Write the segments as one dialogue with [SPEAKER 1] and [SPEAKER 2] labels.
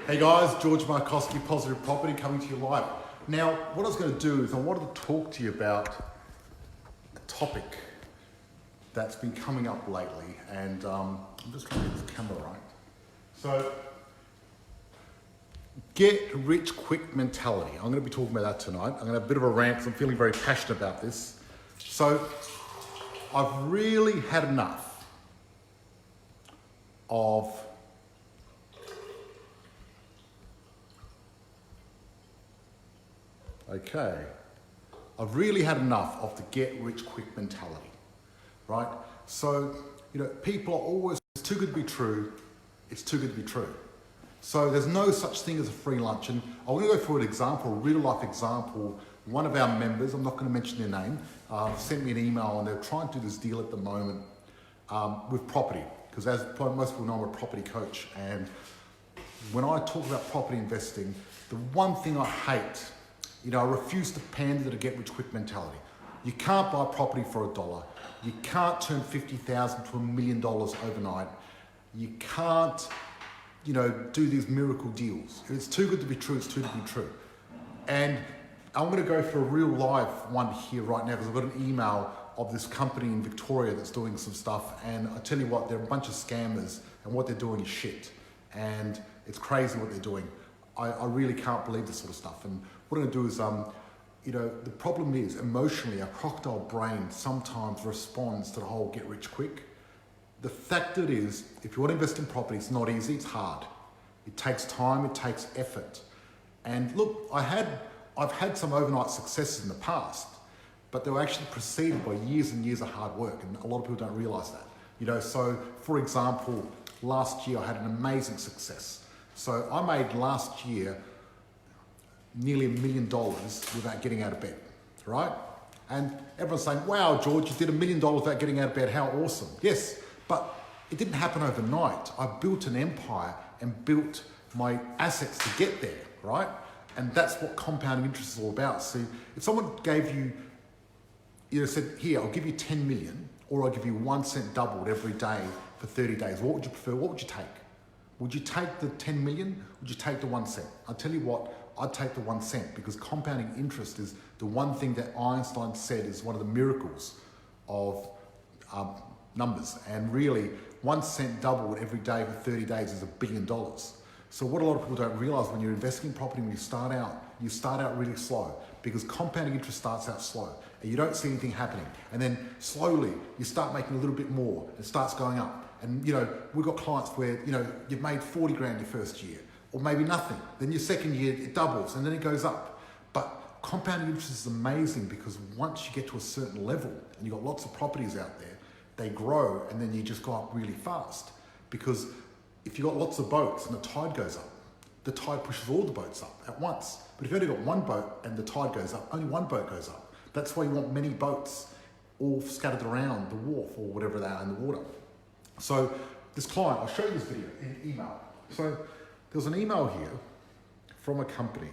[SPEAKER 1] Hey guys, George Markoski, Positive Property, coming to you live. Now, what I was going to do is I wanted to talk to you about a topic that's been coming up lately, and I'm just trying to get this camera right. So, get rich quick mentality. I'm going to be talking about that tonight. I'm going to have a bit of a rant because I'm feeling very passionate about this. So, I've really had enough of I've really had enough of the get rich quick mentality, right? So, people are always, it's too good to be true, it's too good to be true. So there's no such thing as a free lunch. And I'm going to go through an example, a real life example. One of our members, I'm not going to mention their name, sent me an email, and they're trying to do this deal at the moment with property. Because as most people know, I'm a property coach. And when I talk about property investing, the one thing I hate, I refuse to pander to the get rich quick mentality. You can't buy property for $1. You can't turn $50,000 to $1 million overnight. You can't, do these miracle deals. If it's too good to be true, it's too good to be true. And I'm going to go for a real live one here right now because I've got an email of this company in Victoria that's doing some stuff. And I tell you what, they're a bunch of scammers, and what they're doing is shit. And it's crazy what they're doing. I really can't believe this sort of stuff. And what I'm going to do is, the problem is emotionally, our crocodile brain sometimes responds to the whole get rich quick. The fact that it is, if you want to invest in property, it's not easy, it's hard. It takes time, it takes effort. And look, I've had some overnight successes in the past, but they were actually preceded by years and years of hard work, and a lot of people don't realize that. So for example, last year I had an amazing success. So I made last year nearly $1 million without getting out of bed, right? And everyone's saying, wow, George, you did $1 million without getting out of bed, how awesome. Yes, but it didn't happen overnight. I built an empire and built my assets to get there, right? And that's what compounding interest is all about. See, if someone gave you, said, here, I'll give you 10 million, or I'll give you 1 cent doubled every day for 30 days, what would you prefer? What would you take? Would you take the 10 million? Would you take the 1 cent? I'll tell you what, I'd take the 1 cent, because compounding interest is the one thing that Einstein said is one of the miracles of numbers. And really, 1 cent doubled every day for 30 days is $1 billion. So what a lot of people don't realize when you're investing in property, when you start out really slow, because compounding interest starts out slow and you don't see anything happening. And then slowly you start making a little bit more. It starts going up. And we've got clients where, you've made 40 grand your first year, or maybe nothing. Then your second year, it doubles and then it goes up. But compounding interest is amazing, because once you get to a certain level and you've got lots of properties out there, they grow, and then you just go up really fast. Because if you've got lots of boats and the tide goes up, the tide pushes all the boats up at once. But if you've only got one boat and the tide goes up, only one boat goes up. That's why you want many boats all scattered around the wharf or whatever they are in the water. So this client, I'll show you this video in email. So there's an email here from a company,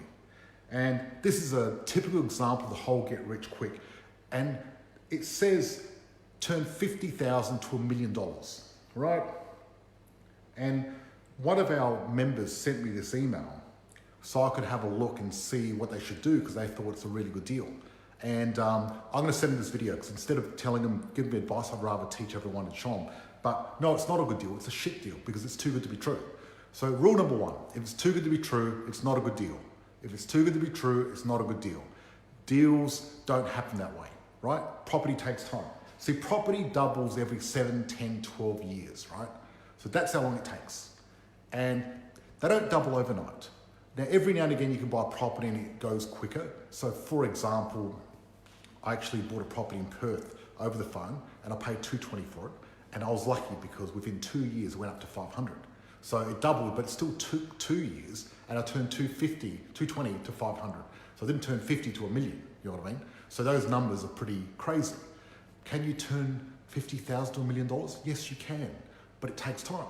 [SPEAKER 1] and this is a typical example of the whole get rich quick. And it says turn $50,000 to $1 million, right? And one of our members sent me this email so I could have a look and see what they should do, because they thought it's a really good deal. And I'm going to send them this video, because instead of telling them, giving me advice, I'd rather teach everyone and show them. But no, it's not a good deal. It's a shit deal, because it's too good to be true. So rule number one, if it's too good to be true, it's not a good deal. If it's too good to be true, it's not a good deal. Deals don't happen that way, right? Property takes time. See, property doubles every 7, 10, 12 years, right? So that's how long it takes. And they don't double overnight. Now, every now and again, you can buy a property and it goes quicker. So for example, I actually bought a property in Perth over the phone, and I paid $220 for it. And I was lucky, because within 2 years, it went up to 500. So it doubled, but it still took 2 years, and I turned 220 to 500. So I didn't turn 50 to $1 million, you know what I mean? So those numbers are pretty crazy. Can you turn $50,000 to $1 million? Yes, you can, but it takes time.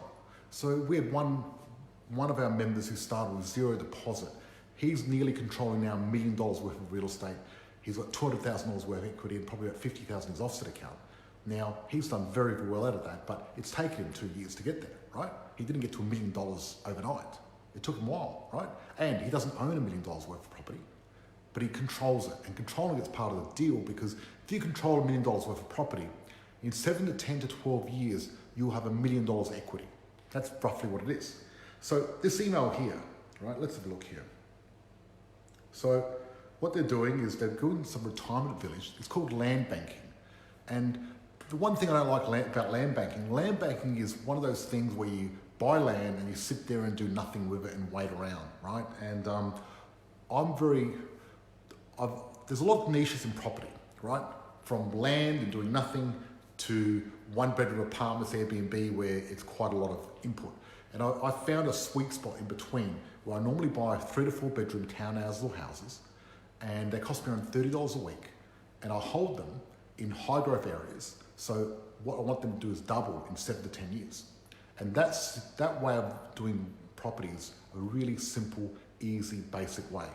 [SPEAKER 1] So we had one of our members who started with zero deposit. He's nearly controlling now $1 million worth of real estate. He's got $200,000 worth of equity and probably about $50,000 in his offset account. Now, he's done very well out of that, but it's taken him 2 years to get there, right? He didn't get to $1 million overnight. It took him a while, right? And he doesn't own $1 million worth of property, but he controls it. And controlling it's part of the deal, because if you control $1 million worth of property, in 7 to 10 to 12 years, you'll have $1 million equity. That's roughly what it is. So this email here, right, let's have a look here. So what they're doing is they're doing some retirement village. It's called land banking. And the one thing I don't like about land banking is one of those things where you buy land and you sit there and do nothing with it and wait around, right? And there's a lot of niches in property, right? From land and doing nothing to one-bedroom apartments, Airbnb, where it's quite a lot of input. And I found a sweet spot in between where I normally buy 3 to 4 bedroom townhouses or houses, and they cost me around $30 a week, and I hold them in high growth areas. So what I want them to do is double in 7 to 10 years. And that way of doing property is a really simple, easy, basic way.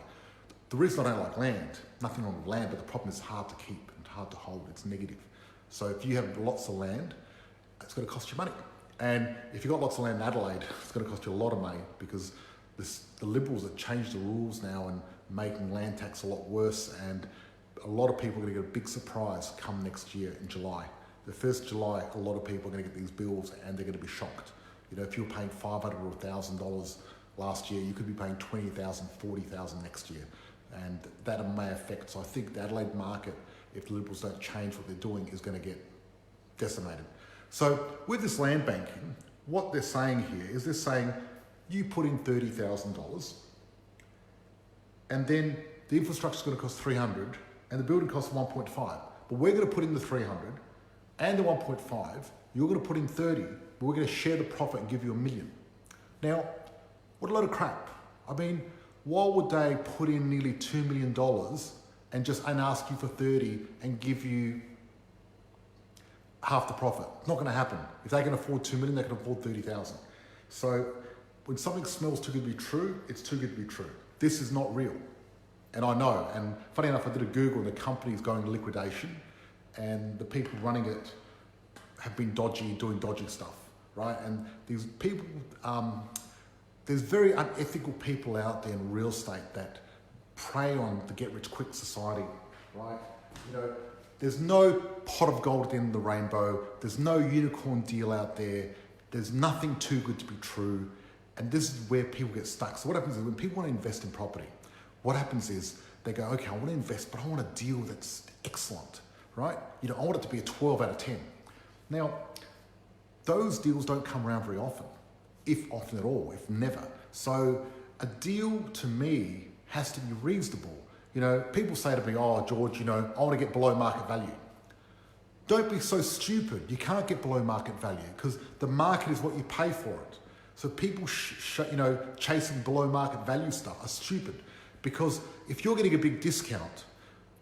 [SPEAKER 1] The reason I don't like land, nothing wrong with land, but the problem is it's hard to keep and hard to hold. It's negative. So if you have lots of land, it's going to cost you money. And if you've got lots of land in Adelaide, it's going to cost you a lot of money, because the Liberals have changed the rules now and making land tax a lot worse, and a lot of people are going to get a big surprise come next year in July. The 1st July, a lot of people are going to get these bills and they're going to be shocked. You know, if you were paying $500 or $1,000 last year, you could be paying $20,000, $40,000 next year. And that may affect. So I think the Adelaide market, if the Liberals don't change what they're doing, is going to get decimated. So with this land banking, what they're saying here is they're saying you put in $30,000 and then the infrastructure is going to cost $300 and the building costs $1.5. But we're going to put in the $300 and the $1.5. You're going to put in $30, but we're going to share the profit and give you $1 million. Now, what a load of crap. I mean, why would they put in nearly $2 million and ask you for 30 and give you half the profit? It's not going to happen. If they can afford 2 million, they can afford 30,000. So when something smells too good to be true, it's too good to be true. This is not real. And I know. And funny enough, I did a Google and the company's going to liquidation, and the people running it have been dodgy, doing dodgy stuff, right? And these people, there's very unethical people out there in real estate that prey on the get-rich-quick society, right? You know, there's no pot of gold at the end of the rainbow. There's no unicorn deal out there. There's nothing too good to be true. And this is where people get stuck. So what happens is when people want to invest in property, what happens is they go, okay, I want to invest, but I want a deal that's excellent, right? You know, I want it to be a 12 out of 10. Now, those deals don't come around very often, if often at all, if never. So a deal to me has to be reasonable. You know, people say to me, oh, George, you know, I want to get below market value. Don't be so stupid. You can't get below market value because the market is what you pay for it. So people, chasing below market value stuff are stupid, because if you're getting a big discount,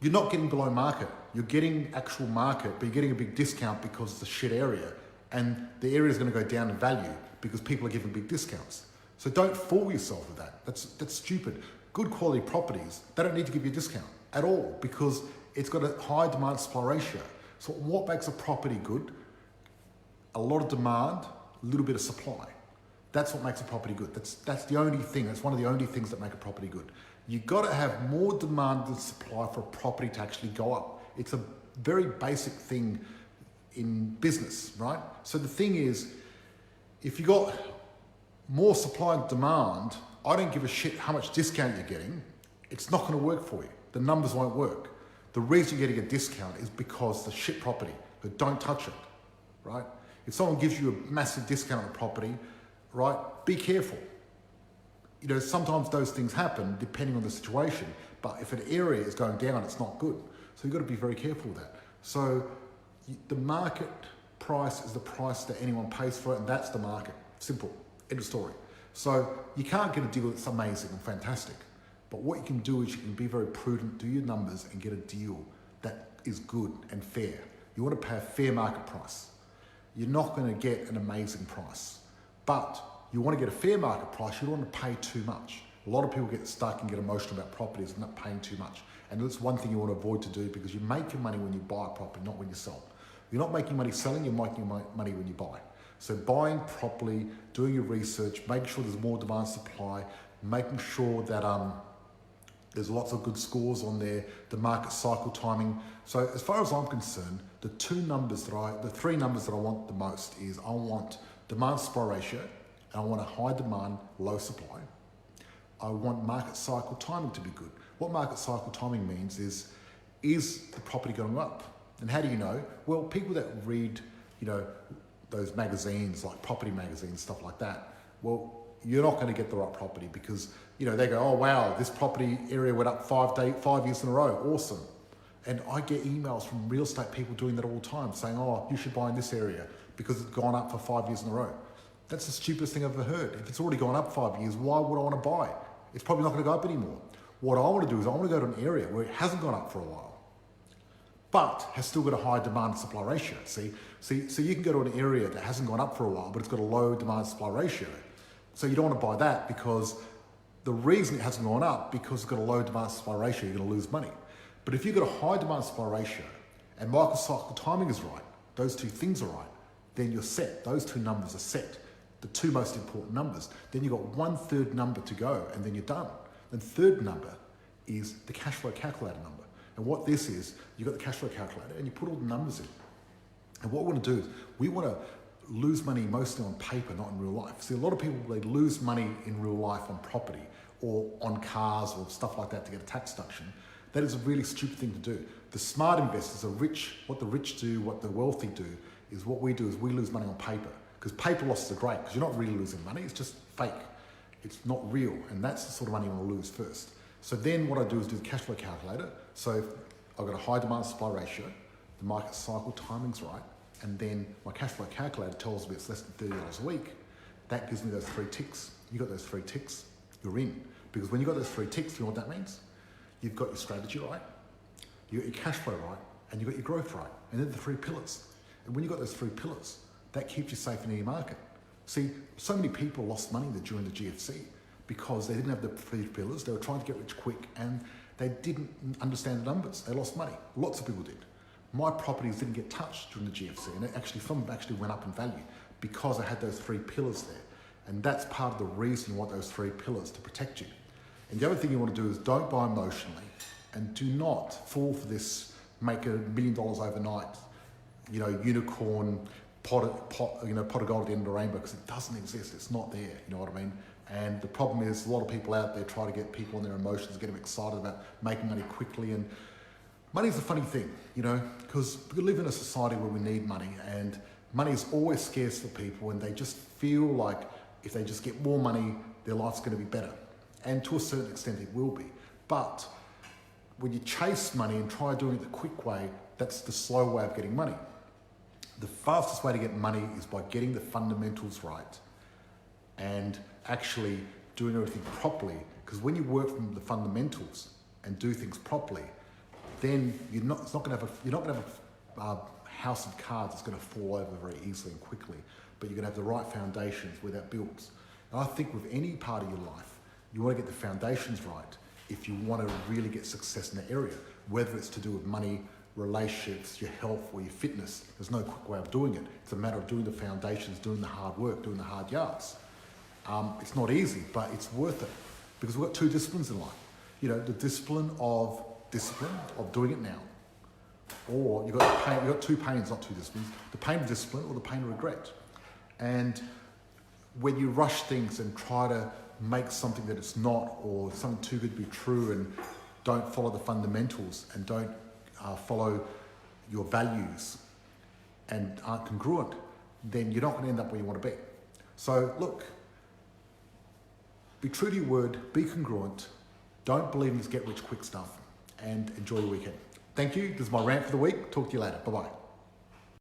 [SPEAKER 1] you're not getting below market. You're getting actual market, but you're getting a big discount because it's a shit area, and the area is going to go down in value because people are giving big discounts. So don't fool yourself with that. That's stupid. Good quality properties, they don't need to give you a discount at all because it's got a high demand supply ratio. So what makes a property good? A lot of demand, a little bit of supply. That's what makes a property good. That's the only thing. That's one of the only things that make a property good. You've got to have more demand than supply for a property to actually go up. It's a very basic thing in business, right? So the thing is, if you got more supply and demand, I don't give a shit how much discount you're getting. It's not going to work for you. The numbers won't work. The reason you're getting a discount is because the shit property, but don't touch it, right? If someone gives you a massive discount on a property, right, be careful. You know, sometimes those things happen depending on the situation, but if an area is going down, it's not good. So you've got to be very careful with that. So the market price is the price that anyone pays for it, and that's the market. Simple. End of story. So you can't get a deal that's amazing and fantastic, but what you can do is you can be very prudent, do your numbers, and get a deal that is good and fair. You want to pay a fair market price. You're not going to get an amazing price, but you want to get a fair market price. You don't want to pay too much. A lot of people get stuck and get emotional about properties and not paying too much. And that's one thing you want to avoid to do, because you make your money when you buy a property, not when you sell. You're not making money selling, you're making money when you buy. So buying properly, doing your research, making sure there's more demand supply, making sure that there's lots of good scores on there, the market cycle timing. So as far as I'm concerned, the three numbers that I want the most is I want demand supply ratio, and I want a high demand, low supply. I want market cycle timing to be good. What market cycle timing means is the property going up? And how do you know? Well, people that read, those magazines like property magazines, stuff like that, well, you're not going to get the right property because, they go, oh, wow, this property area went up 5 years in a row. Awesome. And I get emails from real estate people doing that all the time saying, oh, you should buy in this area because it's gone up for 5 years in a row. That's the stupidest thing I've ever heard. If it's already gone up 5 years, why would I want to buy? It's probably not going to go up anymore. What I want to do is I want to go to an area where it hasn't gone up for a while, but has still got a high demand and supply ratio. So you can go to an area that hasn't gone up for a while, but it's got a low demand and supply ratio. So you don't want to buy that because the reason it hasn't gone up because it's got a low demand and supply ratio, you're going to lose money. But if you've got a high demand and supply ratio and market cycle timing is right, those two things are right, then you're set. Those two numbers are set. The two most important numbers. Then you've got 1/3 number to go and then you're done. The third number is the cash flow calculator number. And what this is, you've got the cash flow calculator and you put all the numbers in. And what we want to do is we want to lose money mostly on paper, not in real life. See, a lot of people, they lose money in real life on property or on cars or stuff like that to get a tax deduction. That is a really stupid thing to do. The smart investors are rich. What the rich do, what the wealthy do, is what we do is we lose money on paper. Because paper losses are great because you're not really losing money, it's just fake. It's not real, and that's the sort of money you want to lose first. So then what I do is do the cash flow calculator. So I've got a high demand supply ratio, the market cycle timing's right, and then my cash flow calculator tells me it's less than $30 a week. That gives me those 3 ticks. You got those 3 ticks, you're in. Because when you got those 3 ticks, you know what that means? You've got your strategy right, you got your cash flow right, and you've got your growth right. And they're the 3 pillars. And when you got those 3 pillars, that keeps you safe in any market. See, so many people lost money during the GFC because they didn't have the 3 pillars. They were trying to get rich quick and they didn't understand the numbers. They lost money. Lots of people did. My properties didn't get touched during the GFC, and some of them actually went up in value because I had those 3 pillars there. And that's part of the reason you want those 3 pillars to protect you. And the other thing you want to do is don't buy emotionally and do not fall for this make $1 million overnight, unicorn, pot of gold at the end of the rainbow, because it doesn't exist. It's not there. You know what I mean? And the problem is a lot of people out there try to get people on their emotions, get them excited about making money quickly. And money's a funny thing, because we live in a society where we need money, and money is always scarce for people, and they just feel like if they just get more money, their life's going to be better. And to a certain extent, it will be. But when you chase money and try doing it the quick way, that's the slow way of getting money. The fastest way to get money is by getting the fundamentals right and actually doing everything properly. Because when you work from the fundamentals and do things properly, then you're not going to have a house of cards that's going to fall over very easily and quickly. But you're going to have the right foundations where that builds. And I think with any part of your life, you want to get the foundations right if you want to really get success in that area, whether it's to do with money, relationships, your health, or your fitness. There's no quick way of doing it. It's a matter of doing the foundations, doing the hard work, doing the hard yards. It's not easy, but it's worth it because we've got 2 disciplines in life. The discipline of doing it now, or you've got 2 pains, not 2 disciplines, the pain of discipline or the pain of regret. And when you rush things and try to make something that it's not, or something too good to be true, and don't follow the fundamentals and don't follow your values and aren't congruent, then you're not going to end up where you want to be. So look, be true to your word, be congruent, don't believe in this get rich quick stuff, and enjoy your weekend. Thank you. This is my rant for the week. Talk to you later. Bye-bye.